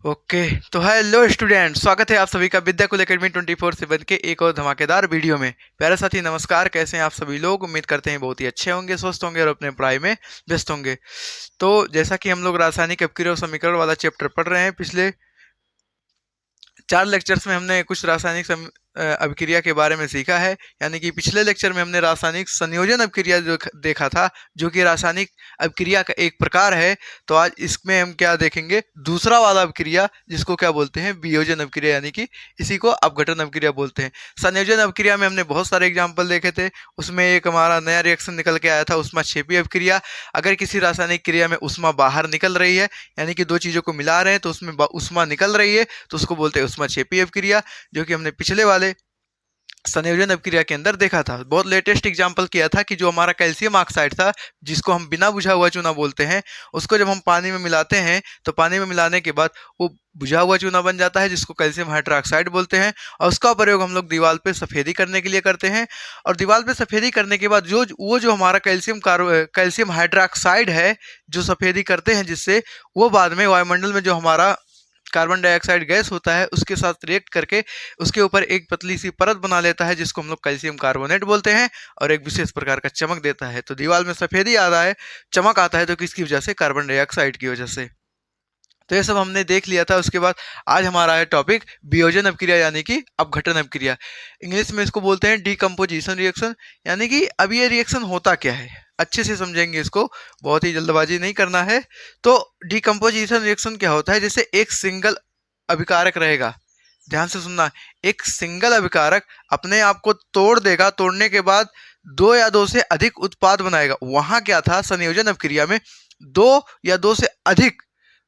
Okay. तो hello student, स्वागत है आप सभी का विद्या कुल एकेडमी 24/7 के एक और धमाकेदार वीडियो में। प्यारे साथी नमस्कार, कैसे हैं आप सभी लोग? उम्मीद करते हैं बहुत ही अच्छे होंगे, स्वस्थ होंगे और अपने पढ़ाई में व्यस्त होंगे। तो जैसा कि हम लोग रासायनिक अपक्रिया और समीकरण वाला चैप्टर पढ़ रहे हैं, पिछले 4 लेक्चर्स में हमने कुछ रासायनिक अभिक्रिया के बारे में सीखा है। यानी कि पिछले लेक्चर में हमने रासायनिक संयोजन अभिक्रिया जो देखा था, जो कि रासायनिक अभिक्रिया का एक प्रकार है। तो आज इसमें हम क्या देखेंगे? दूसरा वाला अभिक्रिया, जिसको क्या बोलते हैं? वियोजन अभिक्रिया, यानी कि इसी को अपघटन अभिक्रिया बोलते हैं। संयोजन अभिक्रिया में हमने बहुत सारे एग्जाम्पल देखे थे। उसमें एक हमारा नया रिएक्शन निकल के आया था, उष्माक्षेपी अभिक्रिया। अगर किसी रासायनिक क्रिया में उष्मा बाहर निकल रही है, यानी कि दो चीजों को मिला रहे हैं तो उसमें उष्मा निकल रही है, तो उसको बोलते हैं उष्माक्षेपी अभिक्रिया, जो कि हमने पिछले वाले संयोजन अभिक्रिया के अंदर देखा था। बहुत लेटेस्ट एग्जांपल किया था कि जो हमारा कैल्शियम ऑक्साइड था, जिसको हम बिना बुझा हुआ चूना बोलते हैं, उसको जब हम पानी में मिलाते हैं तो पानी में मिलाने के बाद वो बुझा हुआ चूना बन जाता है, जिसको कैल्शियम हाइड्रोक्साइड बोलते हैं। और उसका प्रयोग हम लोग दीवार पे सफेदी करने के लिए करते हैं। और दीवार पे सफेदी करने के बाद जो हमारा कैल्शियम हाइड्रोक्साइड है, जो सफेदी करते हैं जिससे, वो बाद में वायुमंडल में जो हमारा कार्बन डाइऑक्साइड गैस होता है उसके साथ रिएक्ट करके उसके ऊपर एक पतली सी परत बना लेता है, जिसको हम लोग कैल्शियम कार्बोनेट बोलते हैं, और एक विशेष प्रकार का चमक देता है। तो दीवार में सफेदी आता है, चमक आता है, तो किसकी वजह से? कार्बन डाइऑक्साइड की वजह से। तो ये सब हमने देख लिया था। उसके बाद आज हमारा है टॉपिक वियोजन अपक्रिया, यानी कि अपघटन अपक्रिया। इंग्लिश में इसको बोलते हैं डीकम्पोजिशन रिएक्शन। यानी कि अब ये रिएक्शन होता क्या है, अच्छे से समझेंगे इसको, बहुत ही जल्दबाजी नहीं करना है। तो डीकम्पोजिशन रिएक्शन क्या होता है? जैसे एक सिंगल अभिकारक रहेगा, ध्यान से सुनना। एक सिंगल अभिकारक अपने आप को तोड़ देगा, तोड़ने के बाद दो या दो से अधिक उत्पाद बनाएगा। वहां क्या था संयोजन अपक्रिया में? दो या दो से अधिक,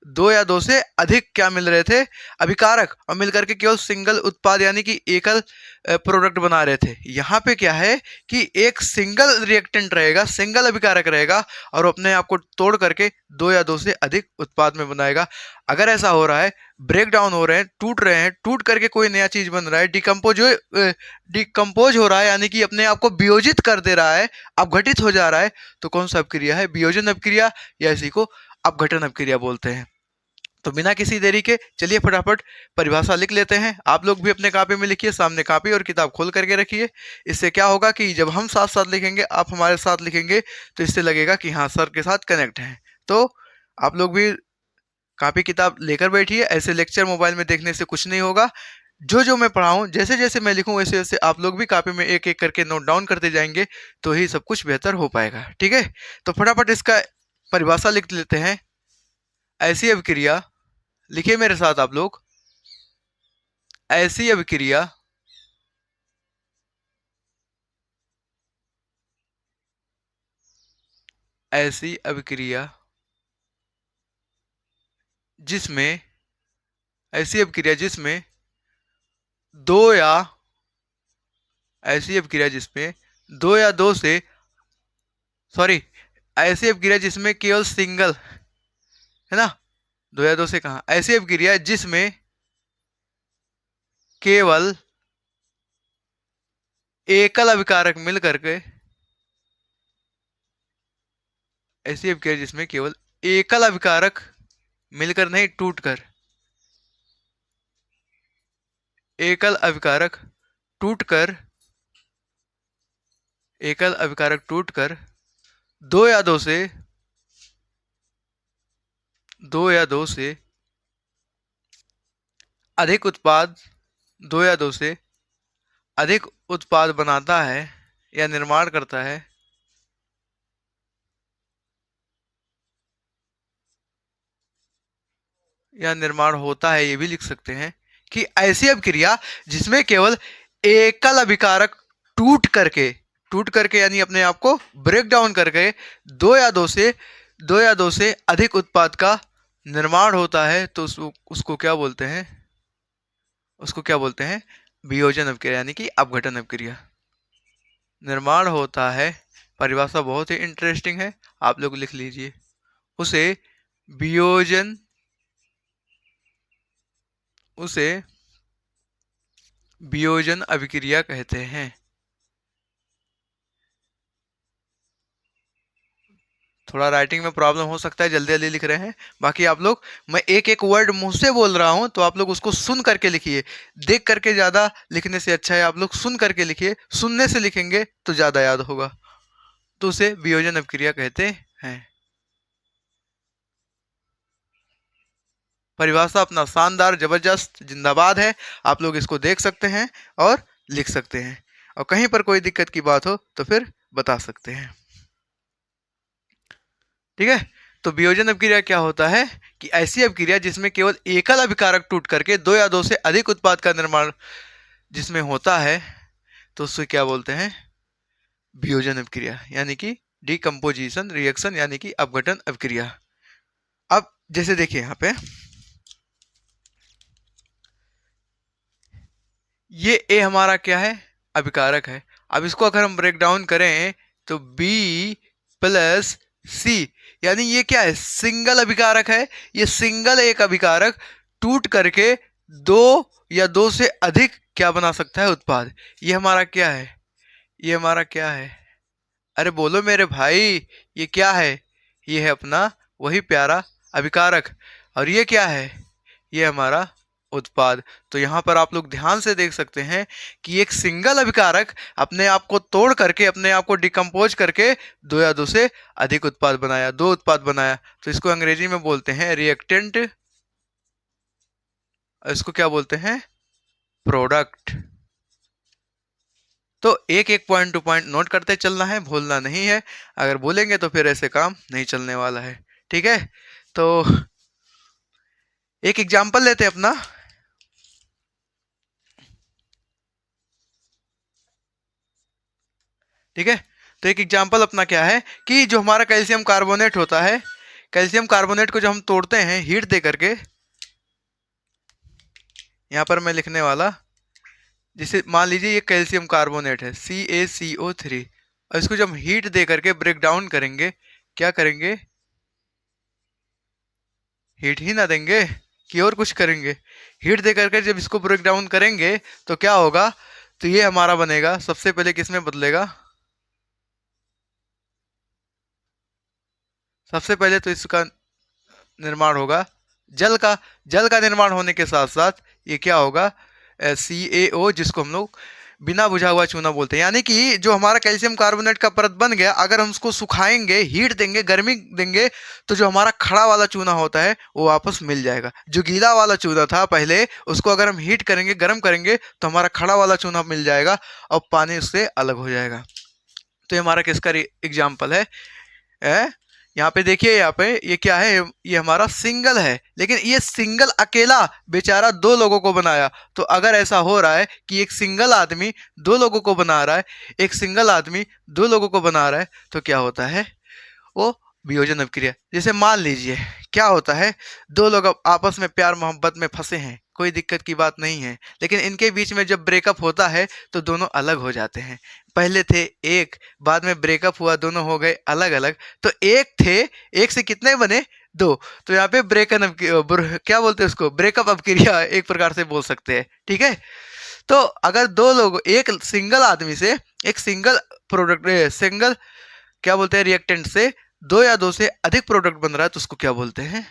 दो या दो से अधिक क्या मिल रहे थे? अभिकारक, और मिलकर के केवल सिंगल उत्पाद यानी कि एकल प्रोडक्ट बना रहे थे। यहाँ पे क्या है कि एक सिंगल रिएक्टेंट रहेगा, सिंगल अभिकारक रहेगा, और अपने आप को तोड़ करके दो या दो से अधिक उत्पाद में बनाएगा। अगर ऐसा हो रहा है, ब्रेक डाउन हो रहे हैं, टूट करके कोई नया चीज बन रहा है, डिकम्पोज हो रहा है, यानी कि अपने आप को वियोजित कर दे रहा है, अपघटित हो जा रहा है, तो कौन सा अपक्रिया है? वियोजन अपक्रिया, या इसी को अपघटन अपक्रिया बोलते हैं। तो बिना किसी देरी के चलिए फटाफट परिभाषा लिख लेते हैं। आप लोग भी अपने कॉपी में लिखिए, सामने कॉपी और किताब खोल करके रखिए। इससे क्या होगा कि जब हम साथ साथ लिखेंगे, आप हमारे साथ लिखेंगे, तो इससे लगेगा कि हाँ, सर के साथ कनेक्ट है। तो आप लोग भी कॉपी किताब लेकर बैठिए। ऐसे लेक्चर मोबाइल में देखने से कुछ नहीं होगा। जो जो मैं पढ़ाऊँ, जैसे जैसे मैं लिखूँ, वैसे वैसे आप लोग भी कॉपी में एक एक करके नोट डाउन करते जाएंगे, तो ही सब कुछ बेहतर हो पाएगा। ठीक है? तो फटाफट इसका परिभाषा लिख लेते हैं। ऐसी अभिक्रिया, लिखिए मेरे साथ आप लोग। ऐसी अभिक्रिया ऐसी अभिक्रिया जिसमें ऐसी अभिक्रिया जिसमें दो या ऐसी अभिक्रिया जिसमें दो या दो से सॉरी ऐसी अभिक्रिया जिसमें केवल सिंगल, है ना? दो या दो से कहा, ऐसी अभिक्रिया जिसमें केवल एकल अभिकारक मिल करके, ऐसी अभिक्रिया जिसमें केवल एकल अभिकारक मिलकर नहीं, टूटकर, एकल अभिकारक टूटकर, एकल अभिकारक टूटकर दो या दो से अधिक उत्पाद, दो या दो से अधिक उत्पाद बनाता है या निर्माण करता है, या निर्माण होता है, ये भी लिख सकते हैं कि ऐसी अभिक्रिया जिसमें केवल एकल अभिकारक टूट करके यानी अपने आप को ब्रेक डाउन करके दो या दो से अधिक उत्पाद का निर्माण होता है, तो उसको क्या बोलते हैं? उसको क्या बोलते हैं? वियोजन अभिक्रिया, यानी कि अपघटन अभिक्रिया। निर्माण होता है, परिभाषा बहुत ही इंटरेस्टिंग है, आप लोग लिख लीजिए। उसे वियोजन उसे वियोजन अभिक्रिया कहते हैं। थोड़ा राइटिंग में प्रॉब्लम हो सकता है, जल्दी जल्दी लिख रहे हैं। बाकी आप लोग, मैं एक एक वर्ड मुंह से बोल रहा हूँ तो आप लोग उसको सुन करके लिखिए। देख करके ज़्यादा लिखने से अच्छा है आप लोग सुन करके लिखिए। सुनने से लिखेंगे तो ज़्यादा याद होगा। तो उसे वियोजन अपक्रिया कहते हैं। परिभाषा अपना शानदार, जबरदस्त, जिंदाबाद है। आप लोग इसको देख सकते हैं और लिख सकते हैं, और कहीं पर कोई दिक्कत की बात हो तो फिर बता सकते हैं। ठीक है। तो वियोजन अपक्रिया क्या होता है कि ऐसी अपक्रिया जिसमें केवल एकल अभिकारक टूट करके दो या दो से अधिक उत्पाद का निर्माण जिसमें होता है, तो उससे क्या बोलते हैं? वियोजन अपक्रिया, यानी कि डिकम्पोजिशन रिएक्शन, यानी कि अपघटन अपक्रिया। अब जैसे देखिए यहाँ पे ये ए हमारा क्या है? अभिकारक है। अब इसको अगर हम ब्रेक डाउन करें तो B प्लस C, यानी ये क्या है? सिंगल अभिकारक है। ये सिंगल एक अभिकारक टूट करके दो या दो से अधिक क्या बना सकता है? उत्पाद। ये हमारा क्या है? ये हमारा क्या है? अरे बोलो मेरे भाई, ये क्या है? ये है अपना वही प्यारा अभिकारक। और ये क्या है? ये हमारा उत्पाद। तो यहाँ पर आप लोग ध्यान से देख सकते हैं कि एक सिंगल अभिकारक अपने आप को तोड़ करके, अपने आप को डिकम्पोज करके दो या दो से अधिक उत्पाद बनाया, दो उत्पाद बनाया। तो इसको अंग्रेजी में बोलते हैं रिएक्टेंट, इसको क्या बोलते हैं? प्रोडक्ट। तो एक एक पॉइंट टू पॉइंट नोट करते चलना है, भूलना नहीं है। अगर भूलेंगे तो फिर ऐसे काम नहीं चलने वाला है। ठीक है। तो एक एग्जाम्पल लेते हैं अपना। ठीक है। तो एक एग्जाम्पल अपना क्या है कि जो हमारा कैल्शियम कार्बोनेट होता है, कैल्शियम कार्बोनेट को जब हम तोड़ते हैं हीट दे करके, यहाँ पर मैं लिखने वाला, जिसे मान लीजिए ये कैल्शियम कार्बोनेट है CaCO3, और इसको जब हीट दे करके ब्रेक डाउन करेंगे, क्या करेंगे? हीट ही ना देंगे कि और कुछ करेंगे? हीट दे करके जब इसको ब्रेक डाउन करेंगे तो क्या होगा? तो ये हमारा बनेगा, सबसे पहले किसमें बदलेगा? सबसे पहले तो इसका निर्माण होगा जल का। जल का निर्माण होने के साथ साथ ये क्या होगा? CaO, जिसको हम लोग बिना बुझा हुआ चूना बोलते हैं। यानी कि जो हमारा कैल्शियम कार्बोनेट का परत बन गया, अगर हम उसको सुखाएंगे, हीट देंगे, गर्मी देंगे, तो जो हमारा खड़ा वाला चूना होता है वो वापस मिल जाएगा। जो गीला वाला चूना था पहले, उसको अगर हम हीट करेंगे, गर्म करेंगे, तो हमारा खड़ा वाला चूना मिल जाएगा और पानी उससे अलग हो जाएगा। तो ये हमारा किसका एग्जाम्पल है? यहाँ पे देखिए, यहाँ पे ये क्या है? ये हमारा सिंगल है, लेकिन ये सिंगल अकेला बेचारा दो लोगों को बनाया। तो अगर ऐसा हो रहा है कि एक सिंगल आदमी दो लोगों को बना रहा है, एक सिंगल आदमी दो लोगों को बना रहा है, तो क्या होता है? वो वियोजन अपक्रिया। जैसे मान लीजिए क्या होता है, दो लोग अब आपस में प्यार मोहब्बत में फंसे हैं, कोई दिक्कत की बात नहीं है, लेकिन इनके बीच में जब ब्रेकअप होता है तो दोनों अलग हो जाते हैं। पहले थे एक, बाद में ब्रेकअप हुआ, दोनों हो गए अलग अलग। तो एक थे, एक से कितने बने? दो। तो यहाँ पे ब्रेकअप, क्या बोलते हैं उसको? ब्रेकअप अपक्रिया एक प्रकार से बोल सकते हैं। ठीक है। तो अगर दो लोग, एक सिंगल आदमी से, एक सिंगल प्रोडक्ट, सिंगल क्या बोलते हैं, रिएक्टेंट से दो या दो से अधिक प्रोडक्ट बन रहा है, तो उसको क्या बोलते हैं?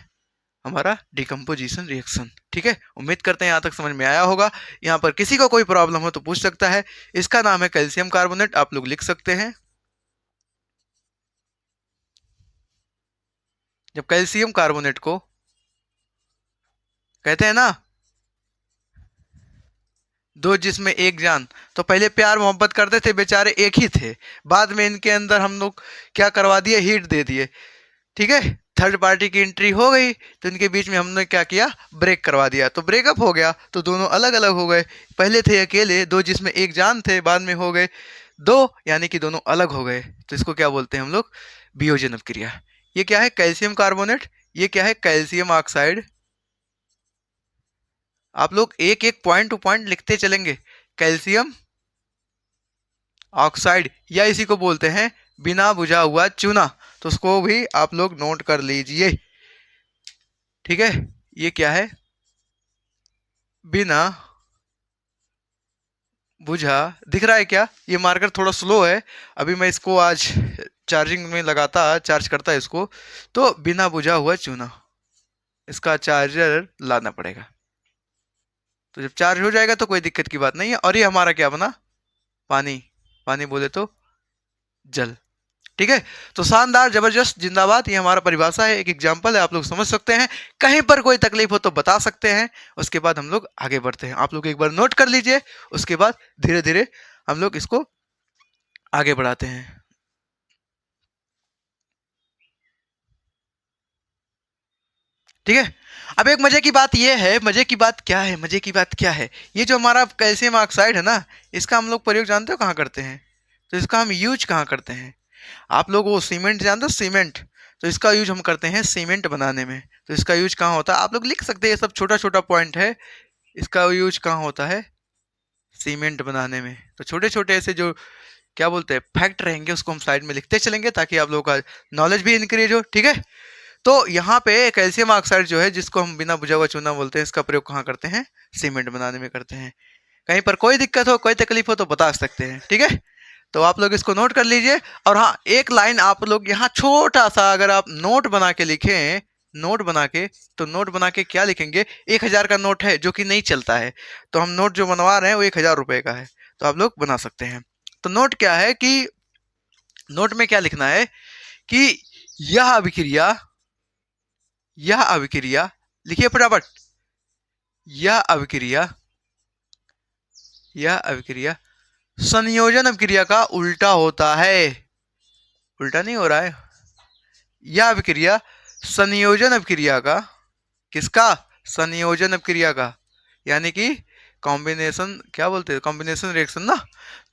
हमारा डिकम्पोजिशन रिएक्शन। ठीक है। उम्मीद करते हैं यहाँ तक समझ में आया होगा। यहाँ पर किसी को कोई प्रॉब्लम हो तो पूछ सकता है। इसका नाम है कैल्शियम कार्बोनेट, आप लोग लिख सकते हैं। जब कैल्शियम कार्बोनेट को कहते हैं ना दो जिसमें एक जान, तो पहले प्यार मोहब्बत करते थे, बेचारे एक ही थे, बाद में इनके अंदर हम लोग क्या करवा दिए? हीट दे दिए। ठीक है। थर्ड पार्टी की एंट्री हो गई, तो इनके बीच में हमने क्या किया? ब्रेक करवा दिया, तो ब्रेकअप हो गया, तो दोनों अलग अलग हो गए। पहले थे अकेले दो जिसमें एक जान थे, बाद में हो गए दो, यानी कि दोनों अलग हो गए। तो इसको क्या बोलते हैं हम लोग? वियोजन अपक्रिया। ये क्या है? Calcium carbonate. ये क्या है? Calcium oxide. आप लोग एक एक पॉइंट टू पॉइंट लिखते चलेंगे। कैल्शियम ऑक्साइड, या इसी को बोलते हैं बिना बुझा हुआ चूना। तो उसको भी आप लोग नोट कर लीजिए। ठीक है। ये क्या है? बिना बुझा। दिख रहा है क्या? ये मार्कर थोड़ा स्लो है, अभी मैं इसको आज चार्जिंग में लगाता है, चार्ज करता है इसको, तो बिना बुझा हुआ चूना, इसका चार्जर लाना पड़ेगा। तो जब चार्ज हो जाएगा तो कोई दिक्कत की बात नहीं है। और ये हमारा क्या बना, पानी, पानी बोले तो जल। ठीक है, तो शानदार, जबरदस्त, जिंदाबाद, ये हमारा परिभाषा है, एक एग्जाम्पल है, आप लोग समझ सकते हैं। कहीं पर कोई तकलीफ हो तो बता सकते हैं। उसके बाद हम लोग आगे बढ़ते हैं, आप लोग एक बार नोट कर लीजिए, उसके बाद धीरे धीरे हम लोग इसको आगे बढ़ाते हैं। ठीक है, अब एक मजे की बात ये है, मजे की बात क्या है, मजे की बात क्या है, ये जो हमारा कैल्शियम ऑक्साइड है ना, इसका हम लोग प्रयोग जानते हो कहाँ करते हैं? तो इसका हम यूज कहाँ करते हैं? आप लोग वो सीमेंट जानते हो, सीमेंट, तो इसका यूज हम करते हैं सीमेंट बनाने में। तो इसका यूज कहाँ होता है, आप लोग लिख सकते हैं, ये सब छोटा छोटा पॉइंट है। इसका यूज कहाँ होता है? सीमेंट बनाने में। तो छोटे छोटे ऐसे जो क्या बोलते हैं फैक्ट रहेंगे, उसको हम साइड में लिखते चलेंगे ताकि आप लोगों का नॉलेज भी इंक्रीज हो। ठीक है, तो यहाँ पे कैल्शियम ऑक्साइड जो है, जिसको हम बिना बुझा हुआ चूना बोलते हैं, इसका प्रयोग कहाँ करते हैं? सीमेंट बनाने में करते हैं। कहीं पर कोई दिक्कत हो, कोई तकलीफ हो तो बता सकते हैं। ठीक है, तो आप लोग इसको नोट कर लीजिए। और हाँ, एक लाइन आप लोग यहाँ छोटा सा अगर आप नोट बना के लिखें, नोट बना के, तो नोट बना के क्या लिखेंगे? 1,000 का नोट है जो कि नहीं चलता है, तो हम नोट जो बनवा रहे हैं वो 1,000 रुपए का है, तो आप लोग बना सकते हैं। तो नोट क्या है कि नोट में क्या लिखना है कि यह अभिक्रिया, यह अभिक्रिया, लिखिए फटाफट, यह अभिक्रिया, यह अभिक्रिया संयोजन अभिक्रिया का उल्टा होता है। उल्टा नहीं हो रहा है, यह अभिक्रिया संयोजन अभिक्रिया का, किसका? संयोजन अभिक्रिया का, यानी कि कॉम्बिनेशन, क्या बोलते हैं, कॉम्बिनेशन रिएक्शन ना।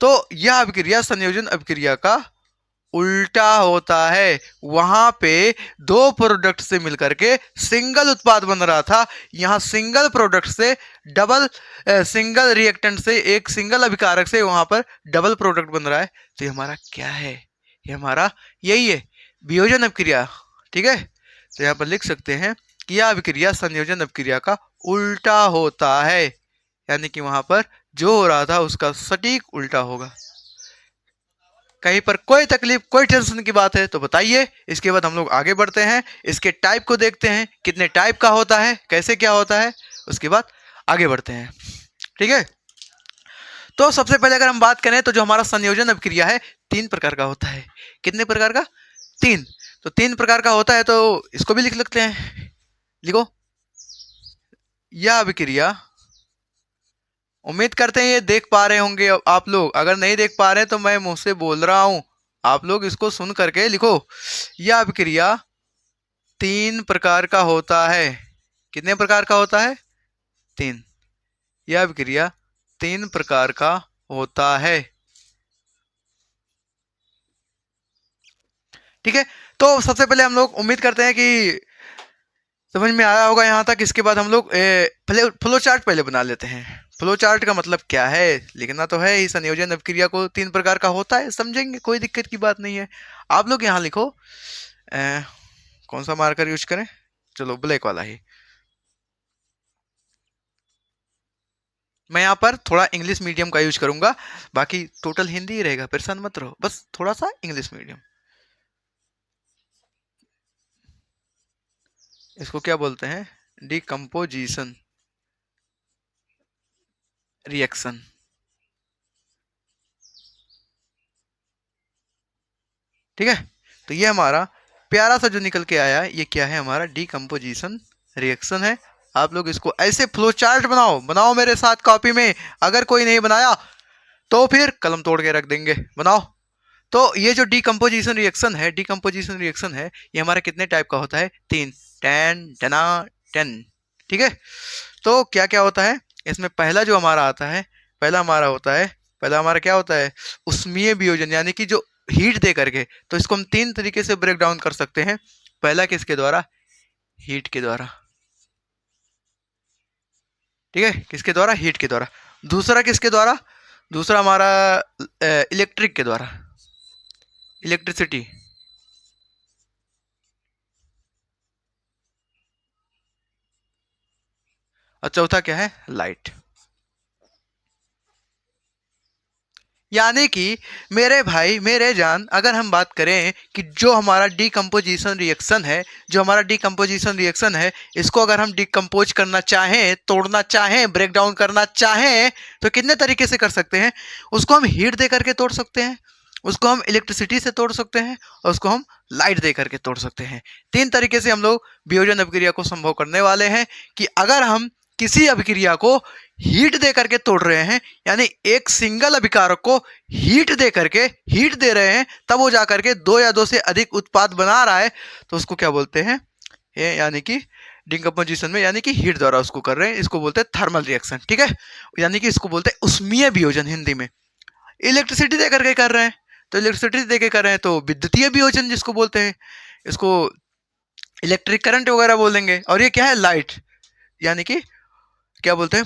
तो यह अभिक्रिया संयोजन अभिक्रिया का उल्टा होता है। वहां पे दो प्रोडक्ट से मिलकर के सिंगल उत्पाद बन रहा था, यहां सिंगल प्रोडक्ट से डबल, सिंगल रिएक्टेंट से, एक सिंगल अभिकारक से वहां पर डबल प्रोडक्ट बन रहा है। तो ये हमारा क्या है? ये हमारा यही है, वियोजन अभिक्रिया। ठीक है, तो यहाँ पर लिख सकते हैं कि यह अभिक्रिया संयोजन अभिक्रिया का उल्टा होता है, यानी कि वहां पर जो हो रहा था उसका सटीक उल्टा होगा। कहीं पर कोई तकलीफ, कोई टेंशन की बात है तो बताइए। इसके बाद हम लोग आगे बढ़ते हैं, इसके टाइप को देखते हैं, कितने टाइप का होता है, कैसे क्या होता है, उसके बाद आगे बढ़ते हैं। ठीक है, तो सबसे पहले अगर हम बात करें तो जो हमारा संयोजन अभिक्रिया है 3 प्रकार का होता है। कितने प्रकार का? 3। तो 3 प्रकार का होता है, तो इसको भी लिख लेते हैं, लिखो, यह अभिक्रिया, उम्मीद करते हैं ये देख पा रहे होंगे आप लोग, अगर नहीं देख पा रहे तो मैं मुंह से बोल रहा हूं, आप लोग इसको सुन करके लिखो। यह अभिक्रिया 3 प्रकार का होता है। कितने प्रकार का होता है? 3। यह अभिक्रिया 3 प्रकार का होता है। ठीक है, तो सबसे पहले हम लोग उम्मीद करते हैं कि समझ में आया होगा यहाँ तक। इसके बाद हम लोग फ्लो चार्ट पहले बना लेते हैं। फ्लो चार्ट का मतलब क्या है, लिखना तो है ही, संयोजन अभिक्रिया को 3 प्रकार का होता है, समझेंगे, कोई दिक्कत की बात नहीं है। आप लोग यहाँ लिखो, कौन सा मार्कर यूज करें, चलो ब्लैक वाला ही। मैं यहाँ पर थोड़ा इंग्लिश मीडियम का यूज करूंगा, बाकी टोटल हिंदी ही रहेगा, परेशान मत रहो, बस थोड़ा सा इंग्लिश मीडियम। इसको क्या बोलते हैं? Decomposition reaction. ठीक है, तो ये हमारा प्यारा सा जो निकल के आया, ये क्या है? हमारा डिकम्पोजिशन रिएक्शन है। आप लोग इसको ऐसे फ्लो चार्ट बनाओ, बनाओ मेरे साथ कॉपी में, अगर कोई नहीं बनाया तो फिर कलम तोड़ के रख देंगे, बनाओ। तो ये जो डिकम्पोजिशन रिएक्शन है, डिकम्पोजिशन रिएक्शन है, ये हमारा कितने टाइप का होता है? 3, 10, 10। ठीक है, तो क्या क्या होता है इसमें? पहला जो हमारा आता है, पहला हमारा होता है, पहला हमारा क्या होता है? उष्मीय वियोजन, यानी कि जो हीट दे करके, तो इसको हम 3 तरीके से ब्रेक डाउन कर सकते हैं। पहला किसके द्वारा? हीट के द्वारा। ठीक है, किसके द्वारा? हीट के द्वारा। दूसरा किसके द्वारा? दूसरा हमारा इलेक्ट्रिक के द्वारा, इलेक्ट्रिसिटी। और चौथा क्या है? लाइट। यानी कि मेरे भाई मेरे जान, अगर हम बात करें कि जो हमारा डिकम्पोजिशन रिएक्शन है, जो हमारा डिकम्पोजिशन रिएक्शन है, इसको अगर हम डिकम्पोज करना चाहें, तोड़ना चाहें, ब्रेक डाउन करना चाहें, तो कितने तरीके से कर सकते हैं। उसको हम हीट दे करके तोड़ सकते हैं, उसको हम इलेक्ट्रिसिटी से तोड़ सकते हैं, और उसको हम लाइट दे करके तोड़ सकते हैं। तीन तरीके से हम लोग वियोजन अभिक्रिया को संभव करने वाले हैं कि अगर हम किसी अभिक्रिया को हीट दे करके तोड़ रहे हैं, यानी एक सिंगल अभिकारक को हीट दे रहे हैं, तब वो जाकर के दो या दो से अधिक उत्पाद बना रहा है, तो उसको क्या बोलते हैं, ये यानी कि डिकम्पोजिशन में, यानी कि हीट द्वारा उसको कर रहे हैं, इसको बोलते हैं थर्मल रिएक्शन। ठीक है, यानी कि इसको बोलते हैं उष्मीय वियोजन हिंदी में। इलेक्ट्रिसिटी दे करके कर रहे हैं, तो इलेक्ट्रिसिटी दे के कर रहे हैं तो विद्युतीय वियोजन जिसको बोलते हैं, इसको इलेक्ट्रिक करंट वगैरह बोल देंगे। और ये क्या है, लाइट, यानी कि क्या बोलते हैं,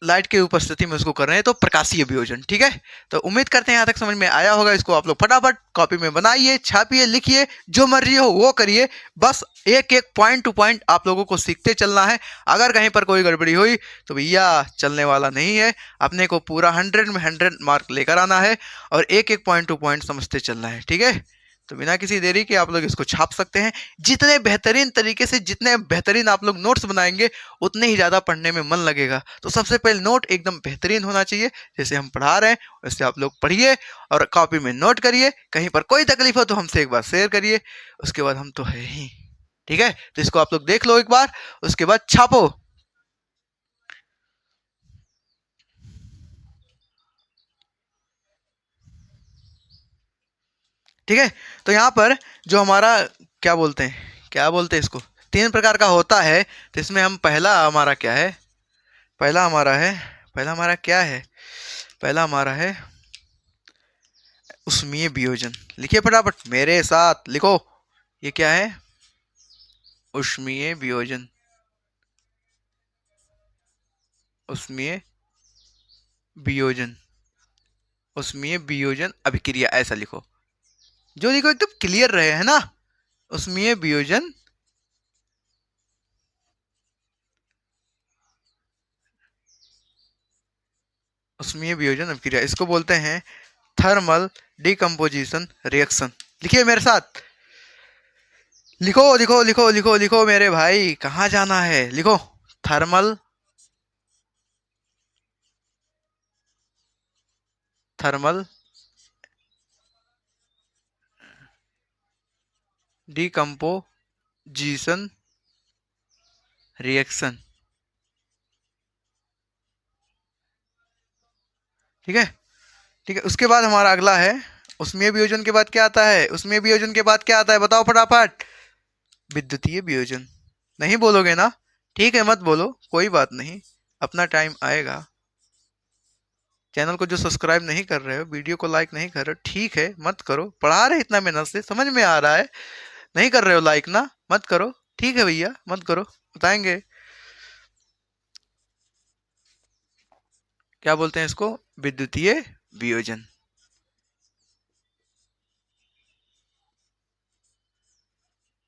लाइट की उपस्थिति में उसको कर रहे हैं, तो प्रकाशीय वियोजन। ठीक है, तो उम्मीद करते हैं यहाँ तक समझ में आया होगा। इसको आप लोग फटाफट कॉपी में बनाइए, छापिए, लिखिए, जो मर्जी हो वो करिए, बस एक एक पॉइंट टू पॉइंट आप लोगों को सीखते चलना है। अगर कहीं पर कोई गड़बड़ी हुई तो भैया चलने वाला नहीं है, अपने को पूरा 100 में 100 मार्क लेकर आना है, और एक एक पॉइंट टू पॉइंट समझते चलना है। ठीक है, तो बिना किसी देरी के आप लोग इसको छाप सकते हैं। जितने बेहतरीन तरीके से, जितने बेहतरीन आप लोग नोट्स बनाएंगे, उतने ही ज़्यादा पढ़ने में मन लगेगा। तो सबसे पहले नोट एकदम बेहतरीन होना चाहिए, जैसे हम पढ़ा रहे हैं वैसे आप लोग पढ़िए और कॉपी में नोट करिए। कहीं पर कोई तकलीफ हो तो हमसे एक बार शेयर करिए, उसके बाद हम तो है ही। ठीक है, तो इसको आप लोग देख लो एक बार, उसके बाद छापो। ठीक है, तो यहाँ पर जो हमारा क्या बोलते हैं इसको, तीन प्रकार का होता है। तो इसमें हम पहला हमारा क्या है, पहला हमारा क्या है, पहला हमारा है उष्मीय वियोजन। लिखिए फटाफट मेरे साथ, लिखो, ये क्या है, उष्मीय वियोजन, उष्मीय वियोजन, उष्मीय वियोजन अभिक्रिया, ऐसा लिखो, जो लिखो एकदम क्लियर रहे, है ना। उष्मीय वियोजन, उष्मीय वियोजन अभिक्रिया, इसको बोलते हैं थर्मल डिकम्पोजिशन रिएक्शन। लिखिए मेरे साथ, लिखो लिखो लिखो लिखो लिखो मेरे भाई, कहाँ जाना है, लिखो, थर्मल थर्मल डिकम्पोजिशन रिएक्शन। ठीक है, ठीक है, उसके बाद हमारा अगला है उष्मीय वियोजन के बाद क्या आता है, उष्मीय वियोजन के बाद क्या आता है, बताओ फटाफट। विद्युतीय वियोजन। नहीं बोलोगे ना, ठीक है, मत बोलो, कोई बात नहीं, अपना टाइम आएगा। चैनल को जो सब्सक्राइब नहीं कर रहे हो, वीडियो को लाइक नहीं कर रहे हो, ठीक है, मत करो, पढ़ा रहे इतना मेहनत से, समझ में आ रहा है, नहीं कर रहे हो लाइक ना, मत करो, ठीक है भैया, मत करो, बताएंगे। क्या बोलते हैं इसको, विद्युतीय वियोजन,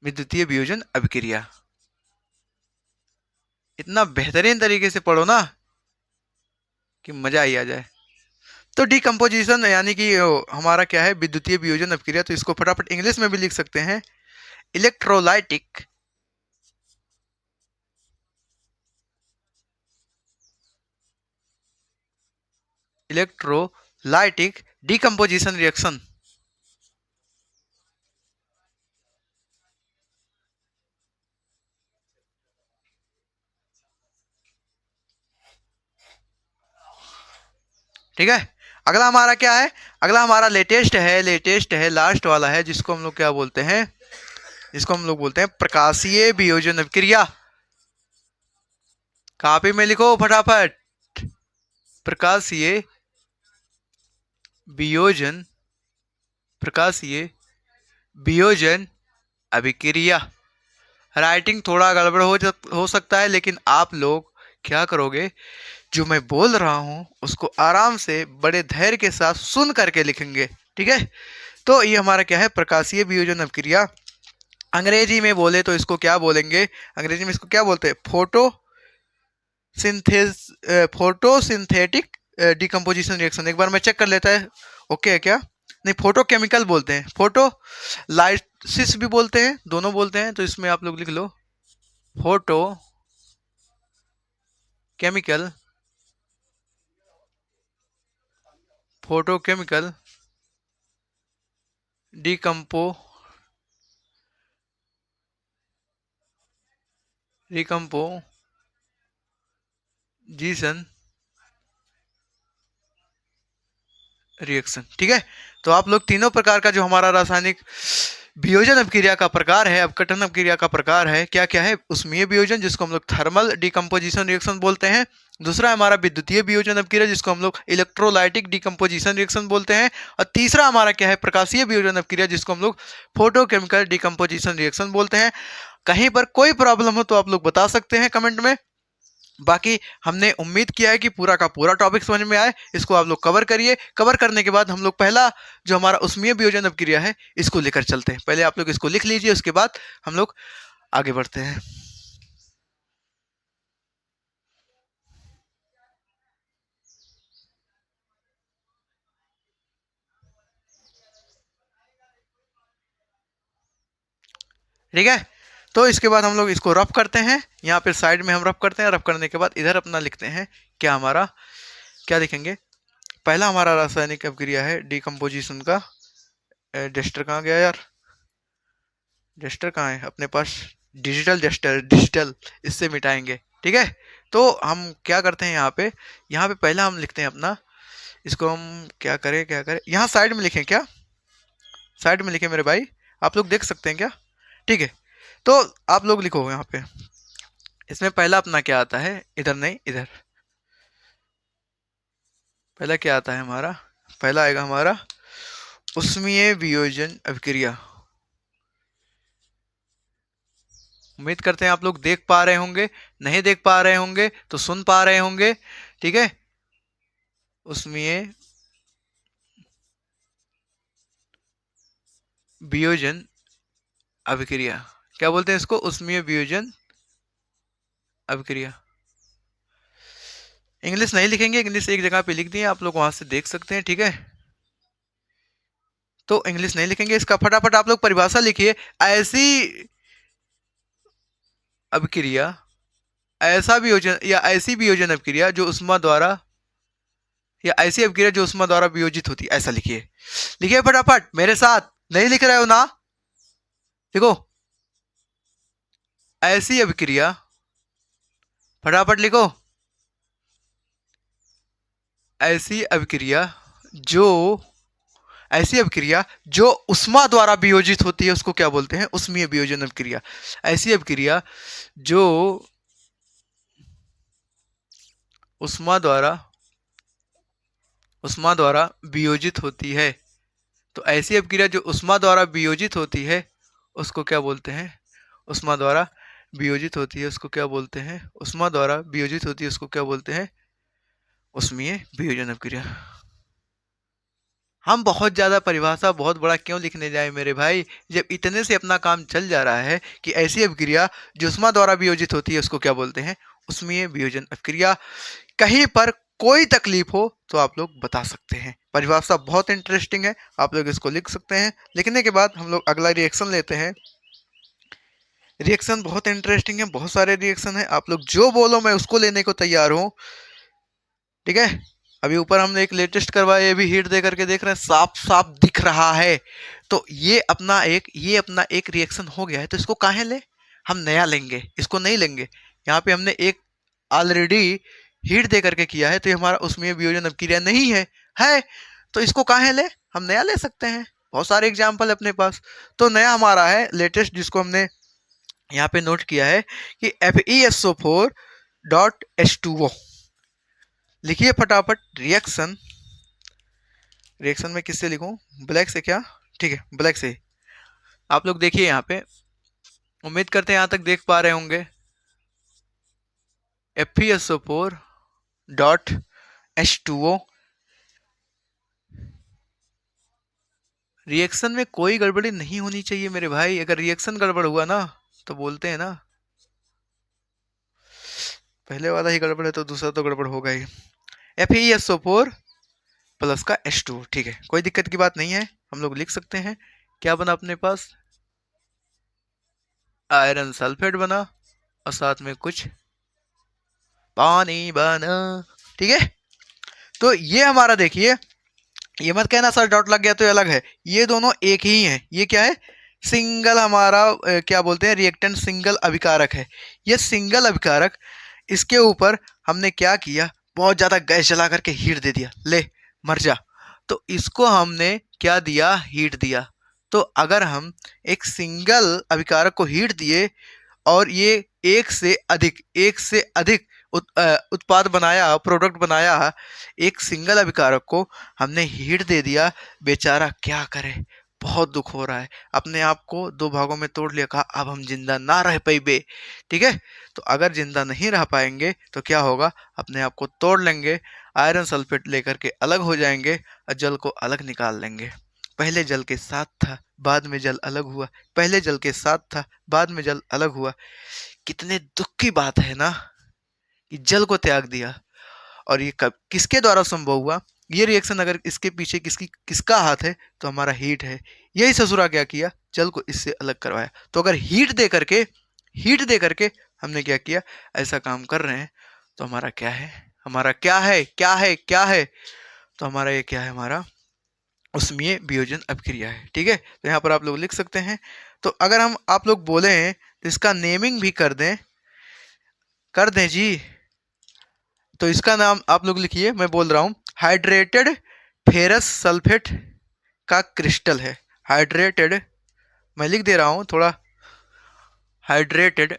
विद्युतीय वियोजन अभिक्रिया। इतना बेहतरीन तरीके से पढ़ो ना कि मजा ही आ जाए। तो डिकम्पोजिशन यानी कि हमारा क्या है, विद्युतीय वियोजन अभिक्रिया, तो इसको फटाफट इंग्लिश में भी लिख सकते हैं, इलेक्ट्रोलाइटिक इलेक्ट्रोलाइटिक डिकम्पोजिशन रिएक्शन। ठीक है, अगला हमारा क्या है, अगला हमारा लेटेस्ट है, लास्ट वाला है, जिसको हम लोग क्या बोलते हैं, जिसको हम लोग बोलते हैं प्रकाशीय वियोजन अभिक्रिया। कॉपी में लिखो फटाफट, प्रकाशीय वियोजन, प्रकाशीय वियोजन अभिक्रिया। राइटिंग थोड़ा गड़बड़ हो सकता है, लेकिन आप लोग क्या करोगे, जो मैं बोल रहा हूं उसको आराम से बड़े धैर्य के साथ सुन करके लिखेंगे। ठीक है, तो ये हमारा क्या है, प्रकाशीय वियोजन अभिक्रिया। अंग्रेजी में बोले तो इसको क्या बोलेंगे, अंग्रेजी में इसको क्या बोलते हैं, फोटोसिंथेटिक डिकम्पोजिशन रिएक्शन, एक बार मैं चेक कर लेता है ओके है क्या। नहीं, फोटोकेमिकल बोलते हैं, फोटो लाइसिस भी बोलते हैं, दोनों बोलते हैं, तो इसमें आप लोग लिख लो photo chemical, photochemical decomposition reaction. ठीक है, तो आप लोग तीनों प्रकार का जो हमारा रासायनिक वियोजन अपक्रिया का प्रकार है, अपघटन अपक्रिया का प्रकार है, क्या क्या है, उष्मीय वियोजन जिसको हम लोग थर्मल डिकम्पोजिशन रिएक्शन बोलते हैं, दूसरा हमारा विद्युतीय वियोजन अपक्रिया जिसको हम लोग इलेक्ट्रोलाइटिक डिकम्पोजिशन रिएक्शन बोलते हैं, और तीसरा हमारा क्या है, प्रकाशीय वियोजन अपक्रिया जिसको हम लोग फोटोकेमिकल डिकम्पोजिशन रिएक्शन बोलते हैं। कहीं पर कोई प्रॉब्लम हो तो आप लोग बता सकते हैं कमेंट में। बाकी हमने उम्मीद किया है कि पूरा का पूरा टॉपिक समझ में आए, इसको आप लोग कवर करिए। कवर करने के बाद हम लोग पहला जो हमारा उष्मीय वियोजन अपक्रिया है इसको लेकर चलते हैं। पहले आप लोग इसको लिख लीजिए, उसके बाद हम लोग आगे बढ़ते हैं। ठीक है, तो इसके बाद हम लोग इसको रफ करते हैं, यहाँ पे साइड में हम रफ करते हैं। रफ करने के बाद इधर अपना लिखते हैं क्या, हमारा क्या लिखेंगे, पहला हमारा रासायनिक अपक्रिया है डिकम्पोजिशन का। डस्टर कहाँ गया यार, डस्टर कहाँ है अपने पास, डिजिटल डस्टर, डिजिटल, इससे मिटाएंगे। ठीक है, तो हम क्या करते हैं, यहाँ पे पहला हम लिखते हैं अपना, इसको हम क्या करें क्या करें, यहाँ साइड में लिखें क्या, साइड में लिखें मेरे भाई, आप लोग देख सकते हैं क्या। ठीक है, तो आप लोग लिखो यहाँ पे, इसमें पहला अपना क्या आता है, इधर नहीं इधर, पहला क्या आता है हमारा, पहला आएगा हमारा उष्मीय वियोजन अभिक्रिया। उम्मीद करते हैं आप लोग देख पा रहे होंगे, नहीं देख पा रहे होंगे तो सुन पा रहे होंगे। ठीक है, उष्मीय वियोजन अभिक्रिया, क्या बोलते हैं इसको, उष्मीय वियोजन अभिक्रिया। इंग्लिश नहीं लिखेंगे, इंग्लिश एक जगह पे लिख दिए, आप लोग वहां से देख सकते हैं। ठीक है, तो इंग्लिश नहीं लिखेंगे, इसका फटाफट आप लोग परिभाषा लिखिए। ऐसी अभिक्रिया, ऐसा वियोजन या ऐसी वियोजन अभिक्रिया जो उष्मा द्वारा, या ऐसी अभिक्रिया जो उष्मा द्वारा वियोजित होती है, ऐसा लिखिए। लिखिए फटाफट मेरे साथ, नहीं लिख रहे हो ना, देखो, ऐसी अभिक्रिया, फटाफट लिखो, ऐसी अभिक्रिया जो, ऐसी अभिक्रिया जो उष्मा द्वारा वियोजित होती है उसको क्या बोलते हैं, उष्मीय वियोजन अभिक्रिया। ऐसी अभिक्रिया जो उष्मा द्वारा, उष्मा द्वारा वियोजित होती है, तो ऐसी अभिक्रिया जो उष्मा द्वारा वियोजित होती है उसको क्या बोलते हैं, उष्मा द्वारा वियोजित होती है उसको क्या बोलते हैं, उष्मा द्वारा वियोजित होती है उसको क्या बोलते हैं, उष्मीय वियोजन अभिक्रिया। हम बहुत ज़्यादा परिभाषा बहुत बड़ा क्यों लिखने जाए मेरे भाई, जब इतने से अपना काम चल जा रहा है कि ऐसी अभिक्रिया जो उष्मा द्वारा वियोजित होती है उसको क्या बोलते हैं, उष्मीय वियोजन अभिक्रिया। कहीं पर कोई तकलीफ हो तो आप लोग बता सकते हैं, परिभाषा बहुत इंटरेस्टिंग है, आप लोग इसको लिख सकते हैं। लिखने के बाद हम लोग अगला रिएक्शन लेते हैं। रिएक्शन बहुत इंटरेस्टिंग है, बहुत सारे रिएक्शन है, आप लोग जो बोलो मैं उसको लेने को तैयार हूँ। ठीक है, अभी ऊपर हमने एक लेटेस्ट करवाया, ये भी हीट दे करके देख रहे हैं, साफ साफ दिख रहा है। तो ये अपना एक रिएक्शन हो गया है, तो इसको काहे ले, हम नया लेंगे, इसको नहीं लेंगे। यहाँ पे हमने एक ऑलरेडी हीट दे करके किया है, तो ये हमारा उसमें वियोजन अभिक्रिया नहीं है, तो इसको काहे ले, हम नया ले सकते हैं, बहुत सारे एग्जाम्पल अपने पास। तो नया हमारा है लेटेस्ट, जिसको हमने यहाँ पे नोट किया है कि FeSO4.H2O। लिखिए फटाफट रिएक्शन, रिएक्शन में किससे लिखूं, ब्लैक से क्या, ठीक है ब्लैक से। आप लोग देखिए यहाँ पे, उम्मीद करते हैं यहाँ तक देख पा रहे होंगे। FeSO4.H2O, रिएक्शन में कोई गड़बड़ी नहीं होनी चाहिए मेरे भाई, अगर रिएक्शन गड़बड़ हुआ ना तो बोलते हैं ना, पहले वाला ही गड़बड़ है तो दूसरा तो गड़बड़ होगा ही। FeSO4 प्लस का H2। ठीक है, कोई दिक्कत की बात नहीं है, हम लोग लिख सकते हैं। क्या बना अपने पास? आयरन सल्फेट बना और साथ में कुछ पानी बना। ठीक है, तो ये हमारा देखिए, ये मत कहना सर डॉट लग गया तो ये अलग है, ये दोनों एक ही हैं। ये क्या है? सिंगल हमारा क्या बोलते हैं, रिएक्टेंट सिंगल अभिकारक है। ये सिंगल अभिकारक, इसके ऊपर हमने क्या किया, बहुत ज्यादा गैस जला करके हीट दे दिया, ले मर जा। तो इसको हमने क्या दिया, हीट दिया। तो अगर हम एक सिंगल अभिकारक को हीट दिए और ये एक से अधिक उत्पाद बनाया, प्रोडक्ट बनाया, एक सिंगल अभिकारक को हमने हीट दे दिया, बेचारा क्या करे, बहुत दुख हो रहा है, अपने आप को दो भागों में तोड़ लिया, कहा अब हम जिंदा ना रह पाइबे। ठीक है, तो अगर जिंदा नहीं रह पाएंगे तो क्या होगा, अपने आप को तोड़ लेंगे, आयरन सल्फेट लेकर के अलग हो जाएंगे और जल को अलग निकाल लेंगे। पहले जल के साथ था, बाद में जल अलग हुआ, पहले जल के साथ था, बाद में जल अलग हुआ। कितने दुख की बात है ना, कि जल को त्याग दिया। और ये कब किसके द्वारा संभव हुआ? ये रिएक्शन अगर इसके पीछे किसका हाथ है, तो हमारा हीट है। यही ससुरा क्या किया, जल को इससे अलग करवाया। तो अगर हीट दे करके हमने क्या किया, ऐसा काम कर रहे हैं, तो हमारा क्या है, हमारा क्या है, क्या है, क्या है, तो हमारा ये क्या है, हमारा उष्मीय वियोजन अभिक्रिया है। ठीक है, तो यहाँ पर आप लोग लिख सकते हैं। तो अगर हम आप लोग बोले हैं तो इसका नेमिंग भी कर दें जी। तो इसका नाम आप लोग लिखिए, मैं बोल रहा हूँ, हाइड्रेटेड फेरस सल्फेट का क्रिस्टल है। हाइड्रेटेड, मैं लिख दे रहा हूँ थोड़ा, हाइड्रेटेड,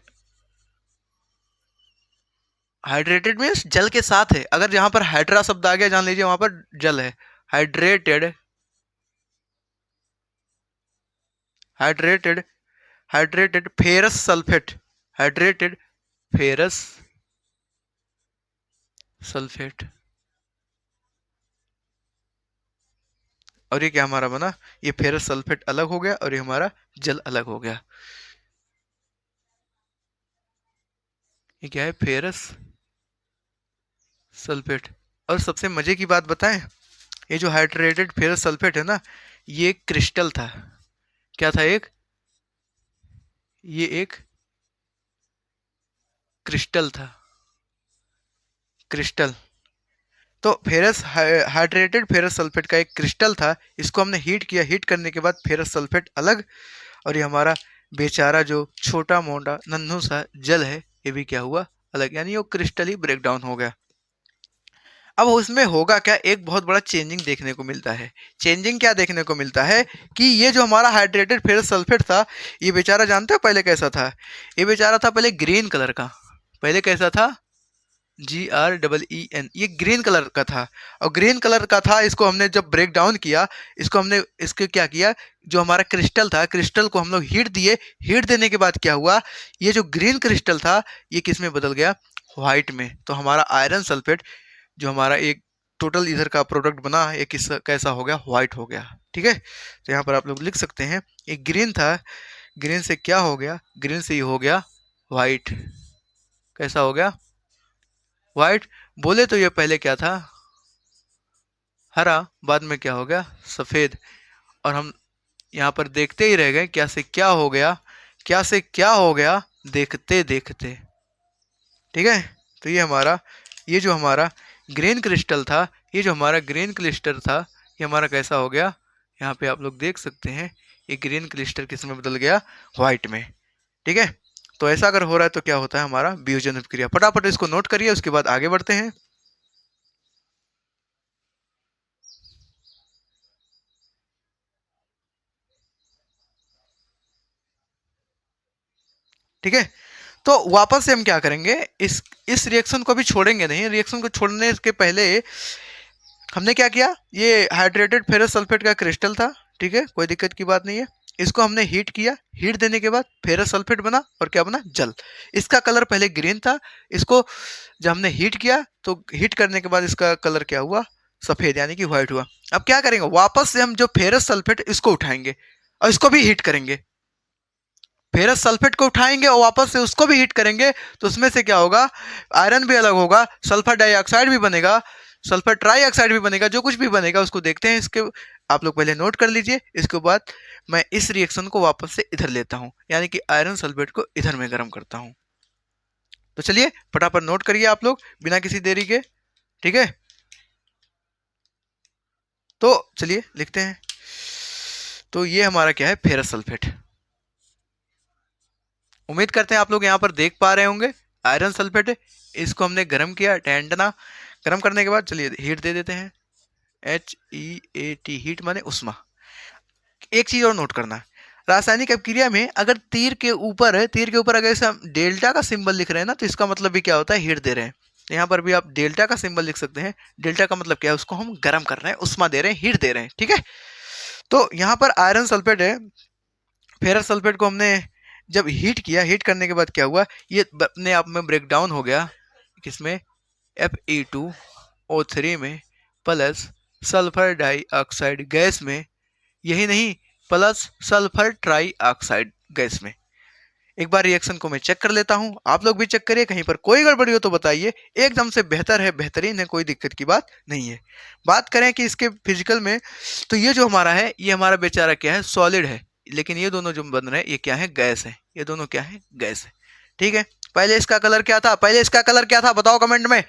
हाइड्रेटेड मीन्स जल के साथ है। अगर जहां पर हाइड्रा शब्द आ गया जान लीजिए वहां पर जल है। Hydrated, hydrated, hydrated ferrous sulphate, hydrated ferrous sulphate. और ये क्या हमारा बना, ये फेरस सल्फेट अलग हो गया और ये हमारा जल अलग हो गया। ये क्या है, फेरस सल्फेट। और सबसे मजे की बात बताएं, ये जो हाइड्रेटेड फेरस सल्फेट है ना, ये एक क्रिस्टल था। क्या था, ये एक क्रिस्टल था, क्रिस्टल। तो फेरस हाइड्रेटेड फेरस सल्फेट का एक क्रिस्टल था, इसको हमने हीट किया, हीट करने के बाद फेरस सल्फेट अलग, और ये हमारा बेचारा जो छोटा मोटा नन्हू सा जल है, ये भी क्या हुआ, अलग, यानी वो क्रिस्टल ही ब्रेक डाउन हो गया। अब उसमें होगा क्या, एक बहुत बड़ा चेंजिंग देखने को मिलता है। चेंजिंग क्या देखने को मिलता है कि ये जो हमारा हाइड्रेटेड फेरस सल्फेट था, ये बेचारा जानते हो पहले कैसा था? ये बेचारा था पहले ग्रीन कलर का। पहले कैसा था, GREEN, ये ग्रीन कलर का था। और ग्रीन कलर का था, इसको हमने जब ब्रेक डाउन किया, इसको हमने इसके क्या किया, जो हमारा क्रिस्टल था, क्रिस्टल को हम लोग हीट दिए, हीट देने के बाद क्या हुआ, ये जो ग्रीन क्रिस्टल था ये किस में बदल गया, व्हाइट में। तो हमारा आयरन सल्फेट जो हमारा एक टोटल इधर का प्रोडक्ट बना, ये किस कैसा हो गया, व्हाइट हो गया। ठीक है, तो यहाँ पर आप लोग लिख सकते हैं, एक ग्रीन था, ग्रीन से क्या हो गया, ग्रीन से ये हो गया व्हाइट। कैसा हो गया, व्हाइट। बोले तो ये पहले क्या था, हरा, बाद में क्या हो गया, सफेद। और हम यहाँ पर देखते ही रह गए, क्या से क्या हो गया, क्या से क्या हो गया, देखते देखते। ठीक है, तो ये जो हमारा ग्रीन क्रिस्टल था, ये जो हमारा ग्रीन क्रिस्टल था, ये हमारा कैसा हो गया, यहाँ पे आप लोग देख सकते हैं, ये ग्रीन क्रिस्टल किस में बदल गया, व्हाइट में। ठीक है, तो ऐसा अगर हो रहा है तो क्या होता है, हमारा वियोजन अभिक्रिया। फटाफट इसको नोट करिए, उसके बाद आगे बढ़ते हैं। ठीक है, तो वापस से हम क्या करेंगे, इस रिएक्शन को भी छोड़ेंगे नहीं। रिएक्शन को छोड़ने के पहले हमने क्या किया, ये हाइड्रेटेड फेरस सल्फेट का क्रिस्टल था, ठीक है, कोई दिक्कत की बात नहीं है। इसको हमने हीट किया, हीट देने के बाद फेरस सल्फेट बना, और क्या बना, जल। इसका कलर पहले ग्रीन था, इसको जब हमने हीट किया तो हीट करने के बाद इसका कलर क्या हुआ, सफेद, यानी कि व्हाइट हुआ। अब क्या करेंगे, वापस से हम जो फेरस सल्फेट इसको उठाएंगे और इसको भी हीट करेंगे। फेरस सल्फेट को उठाएंगे और वापस से उसको भी हीट करेंगे, तो उसमें से क्या होगा, आयरन भी अलग होगा, सल्फर डाइऑक्साइड भी बनेगा, सल्फर ट्राईऑक्साइड भी बनेगा, जो कुछ भी बनेगा उसको देखते हैं। इसके आप लोग पहले नोट कर लीजिए, इसके बाद मैं इस रिएक्शन को वापस से इधर लेता हूँ, यानी कि आयरन सल्फेट को इधर में गर्म करता हूँ। तो चलिए फटाफट नोट करिए आप लोग बिना किसी देरी के, ठीक है। तो चलिए लिखते हैं। तो ये हमारा क्या है, फेरस सल्फेट। उम्मीद करते हैं आप लोग यहाँ पर देख पा रहे होंगे, आयरन सल्फेट है, इसको हमने गर्म किया टेंडना। गर्म करने के बाद चलिए हीट दे देते हैं, HEAT, हीट माने उष्मा। एक चीज और नोट करना है, रासायनिक अपक्रिया में अगर तीर के ऊपर है, तीर के ऊपर अगर हम डेल्टा का सिंबल लिख रहे हैं ना, तो इसका मतलब भी क्या होता है, हीट दे रहे हैं। यहाँ पर भी आप डेल्टा का सिंबल लिख सकते हैं। डेल्टा का मतलब क्या है, उसको हम गर्म कर रहे हैं, उष्मा दे रहे हैं, हीट दे रहे हैं, ठीक है। तो यहाँ पर आयरन सल्फेट है, फेरस सल्फेट को हमने जब हीट किया, हीट करने के बाद क्या हुआ, ये अपने आप में ब्रेक डाउन हो गया, किसमें, Fe2O3 में, प्लस सल्फर डाइऑक्साइड गैस में, यही नहीं प्लस सल्फर ट्राईऑक्साइड गैस में। एक बार रिएक्शन को मैं चेक कर लेता हूं, आप लोग भी चेक करिए, कहीं पर कोई गड़बड़ी हो तो बताइए। एकदम से बेहतर है, बेहतरीन है, कोई दिक्कत की बात नहीं है। बात करें कि इसके फिजिकल में, तो ये जो हमारा है, ये हमारा बेचारा क्या है, सॉलिड है, लेकिन ये दोनों जो बन रहे हैं ये क्या है, गैस है। ये दोनों क्या है, गैस है, ठीक है। पहले इसका कलर क्या था, पहले इसका कलर क्या था, बताओ कमेंट में।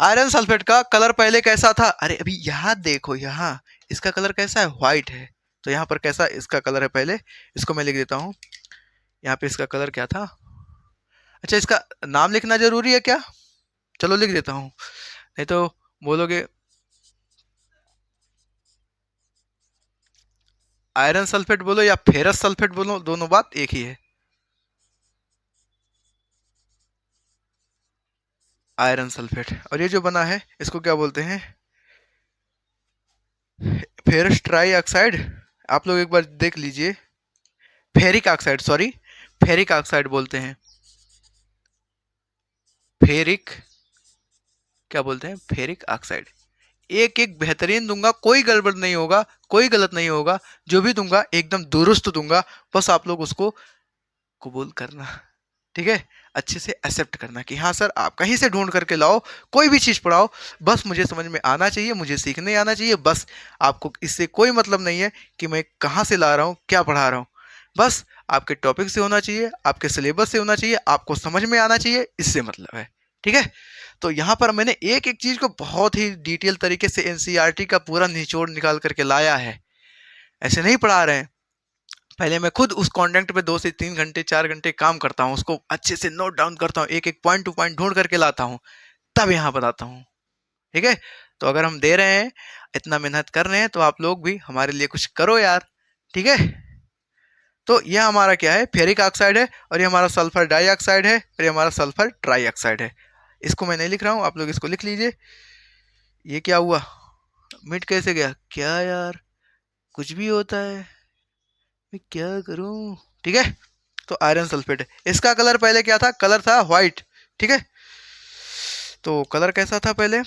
आयरन सल्फेट का कलर पहले कैसा था, अरे अभी यहाँ देखो, यहाँ इसका कलर कैसा है, व्हाइट है। तो यहाँ पर कैसा इसका कलर है, पहले इसको मैं लिख देता हूँ। यहाँ पे इसका कलर क्या था, अच्छा इसका नाम लिखना जरूरी है क्या, चलो लिख देता हूँ, नहीं तो बोलोगे आयरन सल्फेट बोलो या फेरस सल्फेट बोलो, दोनों बात एक ही है। आयरन सल्फेट, और ये जो बना है इसको क्या बोलते हैं, फेरस ट्राई ऑक्साइड। आप लोग एक बार देख लीजिए, ferric oxide, sorry ferric oxide बोलते हैं, फेरिक, क्या बोलते हैं, फेरिक ऑक्साइड। एक एक बेहतरीन दूंगा, कोई गड़बड़ नहीं होगा, कोई गलत नहीं होगा, जो भी दूंगा एकदम दुरुस्त दूंगा, बस आप लोग उसको कबूल करना, ठीक है, अच्छे से एक्सेप्ट करना कि हाँ सर आप कहीं से ढूंढ करके लाओ, कोई भी चीज़ पढ़ाओ, बस मुझे समझ में आना चाहिए, मुझे सीखने आना चाहिए, बस आपको इससे कोई मतलब नहीं है कि मैं कहाँ से ला रहा हूँ, क्या पढ़ा रहा हूँ, बस आपके टॉपिक से होना चाहिए, आपके सिलेबस से होना चाहिए, आपको समझ में आना चाहिए, इससे मतलब है, ठीक है। तो यहाँ पर मैंने एक एक चीज़ को बहुत ही डिटेल तरीके से एनसीईआरटी का पूरा निचोड़ निकाल करके लाया है, ऐसे नहीं पढ़ा रहे हैं। पहले मैं खुद उस कॉन्टेंट पे 2 से 3 घंटे 4 घंटे काम करता हूँ, उसको अच्छे से नोट डाउन करता हूँ, एक एक पॉइंट टू पॉइंट ढूंढ करके लाता हूँ, तब यहाँ बताता हूँ, ठीक है। तो अगर हम दे रहे हैं, इतना मेहनत कर रहे हैं, तो आप लोग भी हमारे लिए कुछ करो यार, ठीक है। तो यह हमारा क्या है, फेरिक ऑक्साइड है, और ये हमारा सल्फर डाइऑक्साइड है, और ये हमारा सल्फर ट्राईऑक्साइड है। इसको मैं नहीं लिख रहा हूँ, आप लोग इसको लिख लीजिए। ये क्या हुआ, मिट कैसे गया, क्या यार कुछ भी होता है, मैं क्या करूं, ठीक है। तो आयरन सल्फेट है, इसका कलर पहले क्या था, कलर था व्हाइट, ठीक है। तो कलर कैसा था, पहले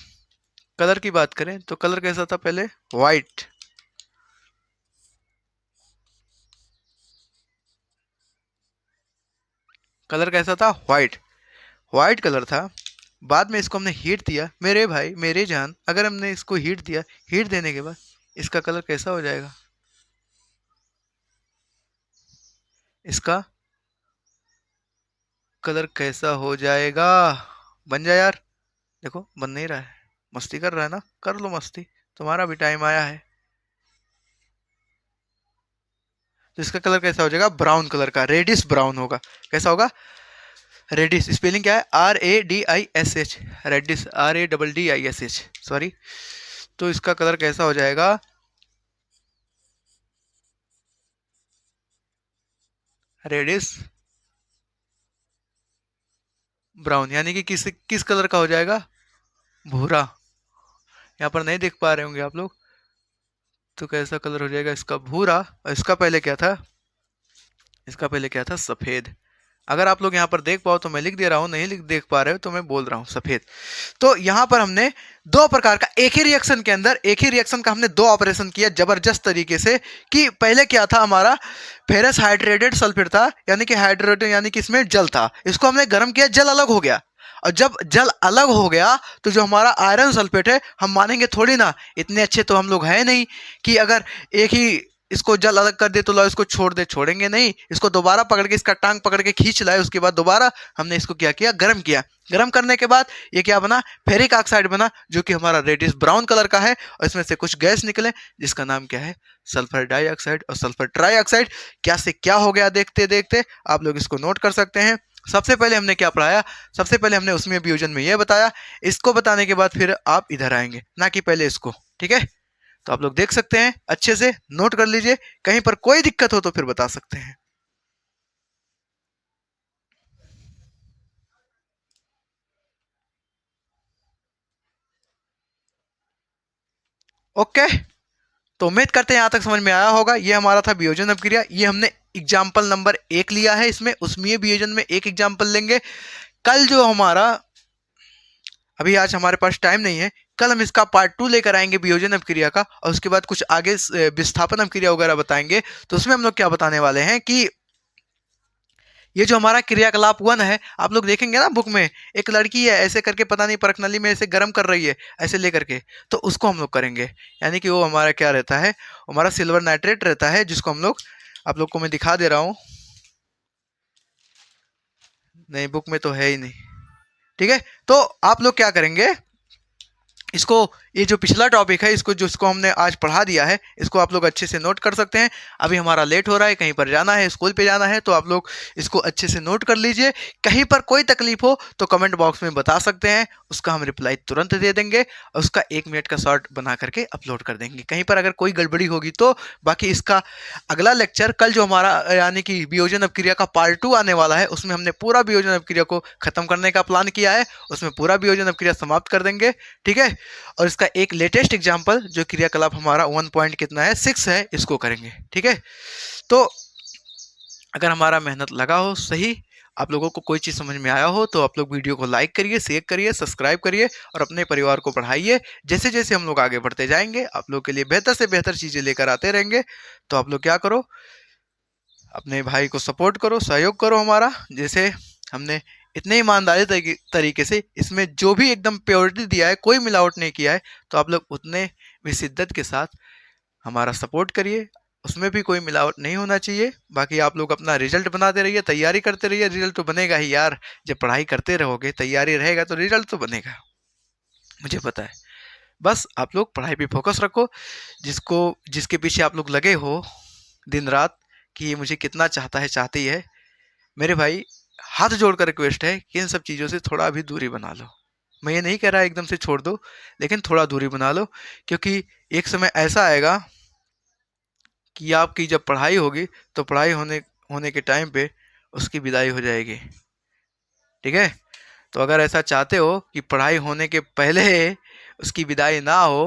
कलर की बात करें तो कलर कैसा था, पहले व्हाइट, कलर कैसा था, व्हाइट, व्हाइट कलर था। बाद में इसको हमने हीट दिया, मेरे भाई मेरे जान, अगर हमने इसको हीट दिया, हीट देने के बाद इसका कलर कैसा हो जाएगा, इसका कलर कैसा हो जाएगा, बन जाए यार, देखो बन नहीं रहा है, मस्ती कर रहा है ना, कर लो मस्ती, तुम्हारा भी टाइम आया है। तो इसका कलर कैसा हो जाएगा, ब्राउन कलर का, रेडिश ब्राउन होगा, कैसा होगा, रेडिश, स्पेलिंग क्या है, RADISH, रेडिश, RADDISH, सॉरी। तो इसका कलर कैसा हो जाएगा, रेडिश ब्राउन, यानी कि किस कलर का हो जाएगा, भूरा। यहाँ पर नहीं देख पा रहे होंगे आप लोग, तो कैसा कलर हो जाएगा इसका, भूरा। और इसका पहले क्या था, इसका पहले क्या था, सफेद। अगर आप लोग यहाँ पर देख पाओ तो मैं लिख दे रहा हूँ, नहीं लिख देख पा रहे हो तो मैं बोल रहा हूँ, सफेद। तो यहाँ पर हमने दो प्रकार का, एक ही रिएक्शन के अंदर, एक ही रिएक्शन का हमने दो ऑपरेशन किया जबरदस्त तरीके से। कि पहले क्या था हमारा, फेरस हाइड्रेटेड सल्फेट था, यानी कि हाइड्रेटेड यानी कि इसमें जल था, इसको हमने गर्म किया, जल अलग हो गया। और जब जल अलग हो गया तो जो हमारा आयरन सल्फेट है, हम मानेंगे थोड़ी ना, इतने अच्छे तो हम लोग हैं नहीं कि अगर एक ही इसको जल अलग कर दे तो लो इसको छोड़ दे, छोड़ेंगे नहीं। इसको दोबारा पकड़ के, इसका टांग पकड़ के खींच लाए, उसके बाद दोबारा हमने इसको क्या किया, गर्म किया। गर्म करने के बाद ये क्या बना, फेरिक ऑक्साइड बना, जो कि हमारा रेडिश ब्राउन कलर का है, और इसमें से कुछ गैस निकले जिसका नाम क्या है, सल्फर डाइऑक्साइड और सल्फर ट्राइऑक्साइड। क्या से क्या हो गया, देखते देखते आप लोग इसको नोट कर सकते हैं। सबसे पहले हमने क्या पढ़ाया, सबसे पहले हमने उसमें वियोजन में ये बताया, इसको बताने के बाद फिर आप इधर आएंगे, ना कि पहले इसको, ठीक है। तो आप लोग देख सकते हैं, अच्छे से नोट कर लीजिए, कहीं पर कोई दिक्कत हो तो फिर बता सकते हैं। ओके, तो उम्मीद करते हैं यहां तक समझ में आया होगा। ये हमारा था वियोजन अपक्रिया, ये हमने एग्जाम्पल नंबर 1 लिया है इसमें, उसमें वियोजन में एक एग्जाम्पल लेंगे। कल जो हमारा, अभी आज हमारे पास टाइम नहीं है, कल हम इसका पार्ट 2 लेकर आएंगे वियोजन अपक्रिया का, और उसके बाद कुछ आगे विस्थापन अपक्रिया वगैरह बताएंगे। तो उसमें हम लोग क्या बताने वाले हैं कि ये जो हमारा क्रियाकलाप 1 है, आप लोग देखेंगे ना बुक में, एक लड़की है ऐसे करके, पता नहीं परख नली में ऐसे गर्म कर रही है ऐसे लेकर के, तो उसको हम लोग करेंगे। यानी कि वो हमारा क्या रहता है, हमारा सिल्वर नाइट्रेट रहता है, जिसको हम लोग, आप लोग को मैं दिखा दे रहा हूँ, नहीं बुक में तो है ही नहीं, ठीक है। तो आप लोग क्या करेंगे, इसको, ये जो पिछला टॉपिक है, इसको जिसको हमने आज पढ़ा दिया है, इसको आप लोग अच्छे से नोट कर सकते हैं। अभी हमारा लेट हो रहा है, कहीं पर जाना है, स्कूल पे जाना है, तो आप लोग इसको अच्छे से नोट कर लीजिए। कहीं पर कोई तकलीफ हो तो कमेंट बॉक्स में बता सकते हैं, उसका हम रिप्लाई तुरंत दे देंगे, और उसका 1 मिनट का शॉर्ट बना करके अपलोड कर देंगे। कहीं पर अगर कोई गड़बड़ी होगी तो बाकी इसका अगला लेक्चर कल जो हमारा यानी कि वियोजन अपक्रिया का पार्ट 2 आने वाला है, उसमें हमने पूरा वियोजन अपक्रिया को खत्म करने का प्लान किया है, उसमें पूरा वियोजन अपक्रिया समाप्त कर देंगे, ठीक है। और इसका एक लेटेस्ट एग्जांपल जो क्रियाकलाप हमारा 1 पॉइंट कितना है, 6 है, इसको करेंगे, ठीक है। तो अगर हमारा मेहनत लगा हो सही, आप लोगों को कोई चीज़ समझ में आया हो, तो आप लोग वीडियो को लाइक करिए, शेयर करिए, सब्सक्राइब करिए, और अपने परिवार को पढ़ाइए। जैसे जैसे हम लोग आगे बढ़ते जाएंगे, आप लोग के लिए बेहतर से बेहतर चीज़ें लेकर आते रहेंगे। तो आप लोग क्या करो, अपने भाई को सपोर्ट करो, सहयोग करो हमारा, जैसे हमने इतने ईमानदारी तरीके से इसमें जो भी एकदम प्योरिटी दिया है, कोई मिलावट नहीं किया है, तो आप लोग उतने भी शिद्दत के साथ हमारा सपोर्ट करिए, उसमें भी कोई मिलावट नहीं होना चाहिए। बाकी आप लोग अपना रिजल्ट बनाते रहिए, तैयारी करते रहिए, रिजल्ट तो बनेगा ही यार, जब पढ़ाई करते रहोगे, तैयारी रहेगा तो रिजल्ट तो बनेगा, मुझे पता है। बस आप लोग पढ़ाई पे फोकस रखो, जिसको, जिसके पीछे आप लोग लगे हो दिन रात कि ये मुझे कितना चाहता है, चाहती है, मेरे भाई हाथ जोड़कर रिक्वेस्ट है कि इन सब चीज़ों से थोड़ा भी दूरी बना लो। मैं ये नहीं कह रहा एकदम से छोड़ दो, लेकिन थोड़ा दूरी बना लो, क्योंकि एक समय ऐसा आएगा कि आपकी जब पढ़ाई होगी, तो पढ़ाई होने होने के टाइम पे उसकी विदाई हो जाएगी, ठीक है। तो अगर ऐसा चाहते हो कि पढ़ाई होने के पहले उसकी विदाई ना हो,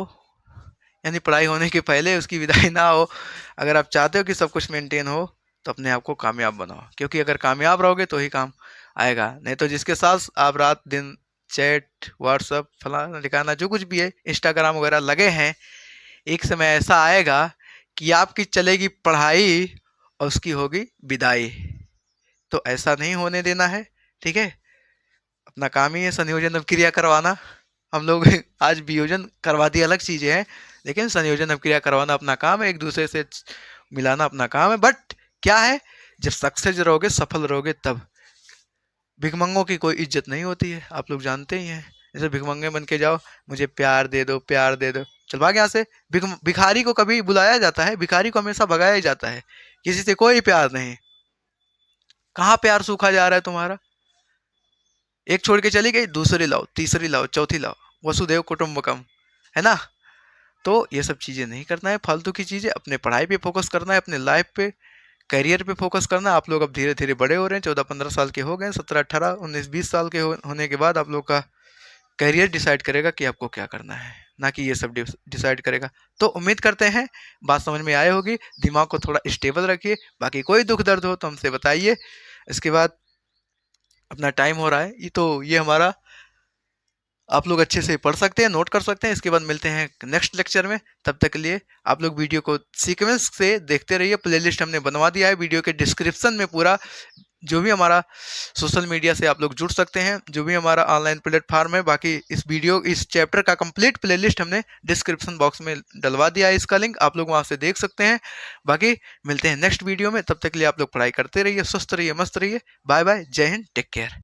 यानी पढ़ाई होने के पहले उसकी विदाई ना हो, अगर आप चाहते हो कि सब कुछ मेंटेन हो, तो अपने आप को कामयाब बनाओ, क्योंकि अगर कामयाब रहोगे तो ही काम आएगा। नहीं तो जिसके साथ आप रात दिन चैट, व्हाट्सअप, फलाना ठिकाना जो कुछ भी है, इंस्टाग्राम वगैरह लगे हैं, एक समय ऐसा आएगा कि आपकी चलेगी पढ़ाई और उसकी होगी विदाई। तो ऐसा नहीं होने देना है, ठीक है। अपना काम ही है संयोजन अपक्रिया करवाना। हम लोग आज वियोजन करवा दिए, अलग चीजें हैं, लेकिन संयोजन अपक्रिया करवाना अपना काम है, एक दूसरे से मिलाना अपना काम है। बट क्या है, जब सक्सेस रहोगे, सफल रहोगे, तब भिखमंगों की कोई इज्जत नहीं होती है, आप लोग जानते ही हैं। जैसे भिखमंगे बन के जाओ, मुझे प्यार दे दो, प्यार दे दो, चल भाग यहाँ से। भिखारी को कभी बुलाया जाता है, भिखारी को हमेशा भगाया ही जाता है, किसी से कोई प्यार नहीं। कहाँ प्यार सूखा जा रहा है तुम्हारा, एक छोड़ के चली गई, दूसरी लाओ, तीसरी लाओ, चौथी लाओ, वसुदेव कुटुंबकम, है ना। तो ये सब चीजें नहीं करना है, फालतू की चीजें, अपने पढ़ाई पे फोकस करना है, अपने लाइफ पे, करियर पे फोकस करना है। आप लोग अब धीरे धीरे बड़े हो रहे हैं, 14-15 साल के हो गए, 17-18-19-20 साल के होने के बाद आप लोग का करियर डिसाइड करेगा कि आपको क्या करना है, ना कि ये सब डिसाइड करेगा। तो उम्मीद करते हैं बात समझ में आई होगी, दिमाग को थोड़ा स्टेबल रखिए। बाकी कोई दुख दर्द हो तो हमसे बताइए। इसके बाद अपना टाइम हो रहा है, ये हमारा, आप लोग अच्छे से पढ़ सकते हैं, नोट कर सकते हैं। इसके बाद मिलते हैं नेक्स्ट लेक्चर में, तब तक के लिए आप लोग वीडियो को सीक्वेंस से देखते रहिए। प्लेलिस्ट हमने बनवा दिया है वीडियो के डिस्क्रिप्शन में, पूरा जो भी हमारा सोशल मीडिया से आप लोग जुड़ सकते हैं, जो भी हमारा ऑनलाइन प्लेटफॉर्म है। बाकी इस चैप्टर का कंप्लीट प्लेलिस्ट हमने डिस्क्रिप्शन बॉक्स में डलवा दिया है, इसका लिंक आप लोग वहां से देख सकते हैं। बाकी मिलते हैं नेक्स्ट वीडियो में, तब तक के लिए आप लोग पढ़ाई करते रहिए, स्वस्थ रहिए, मस्त रहिए। बाय बाय, जय हिंद, टेक केयर।